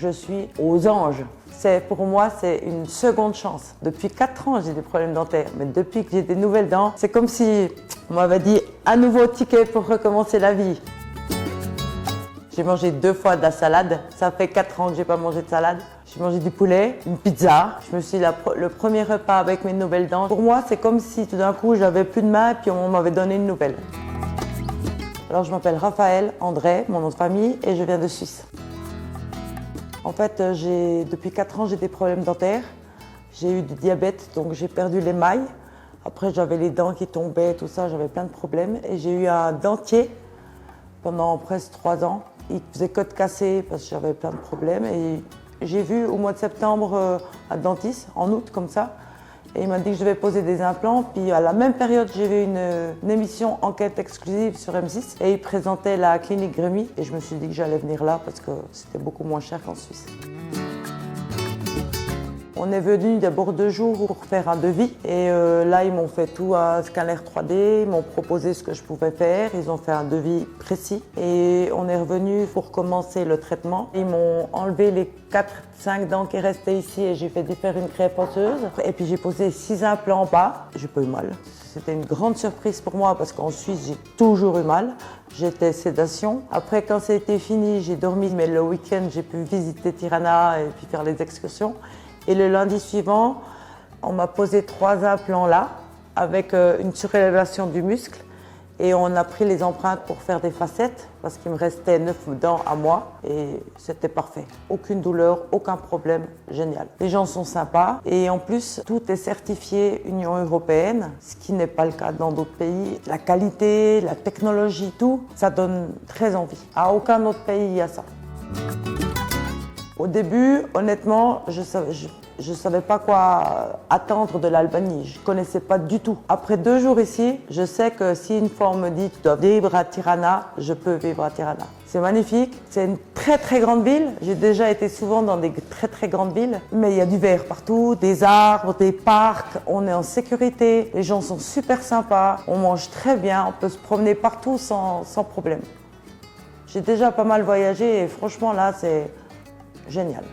je suis aux anges. Pour moi, c'est une seconde chance. Depuis 4 ans, j'ai des problèmes dentaires, mais depuis que j'ai des nouvelles dents, c'est comme si on m'avait dit un nouveau ticket pour recommencer la vie. J'ai mangé 2 fois de la salade. Ça fait 4 ans que j'ai pas mangé de salade. J'ai mangé du poulet, une pizza. Je me suis dit le premier repas avec mes nouvelles dents. Pour moi, c'est comme si tout d'un coup, j'avais plus de main et puis on m'avait donné une nouvelle. Alors, je m'appelle Raphaël André, mon nom de famille, et je viens de Suisse. En fait, depuis 4 ans, j'ai des problèmes dentaires. J'ai eu du diabète, donc j'ai perdu l'émail. Après, j'avais les dents qui tombaient, tout ça, j'avais plein de problèmes. Et j'ai eu un dentier pendant presque 3 ans. Il faisait que de casser parce que j'avais plein de problèmes. Et j'ai vu au mois de septembre un dentiste, en août, comme ça. Et il m'a dit que je devais poser des implants. Puis à la même période, j'ai vu une émission Enquête exclusive sur M6. Et il présentait la clinique Grémy. Et je me suis dit que j'allais venir là parce que c'était beaucoup moins cher qu'en Suisse. On est venu d'abord 2 jours pour faire un devis. Et là, ils m'ont fait tout un scanner 3D. Ils m'ont proposé ce que je pouvais faire. Ils ont fait un devis précis. Et on est revenu pour commencer le traitement. Ils m'ont enlevé les 4-5 dents qui restaient ici et j'ai fait faire une greffe osseuse. Et puis j'ai posé 6 implants en bas. J'ai pas eu mal. C'était une grande surprise pour moi parce qu'en Suisse, j'ai toujours eu mal. J'étais sédation. Après, quand c'était fini, j'ai dormi. Mais le week-end, j'ai pu visiter Tirana et puis faire les excursions. Et le lundi suivant, on m'a posé 3 implants là, avec une surélévation du muscle. Et on a pris les empreintes pour faire des facettes, parce qu'il me restait 9 dents à moi. Et c'était parfait. Aucune douleur, aucun problème, génial. Les gens sont sympas. Et en plus, tout est certifié Union européenne, ce qui n'est pas le cas dans d'autres pays. La qualité, la technologie, tout, ça donne très envie. À aucun autre pays, il y a ça. Au début, honnêtement, je savais pas quoi attendre de l'Albanie. Je connaissais pas du tout. Après 2 jours ici, je sais que si une fois on me dit tu dois vivre à Tirana, je peux vivre à Tirana. C'est magnifique. C'est une très très grande ville. J'ai déjà été souvent dans des très très grandes villes, mais il y a du vert partout, des arbres, des parcs. On est en sécurité. Les gens sont super sympas. On mange très bien. On peut se promener partout sans problème. J'ai déjà pas mal voyagé et franchement là, c'est génial.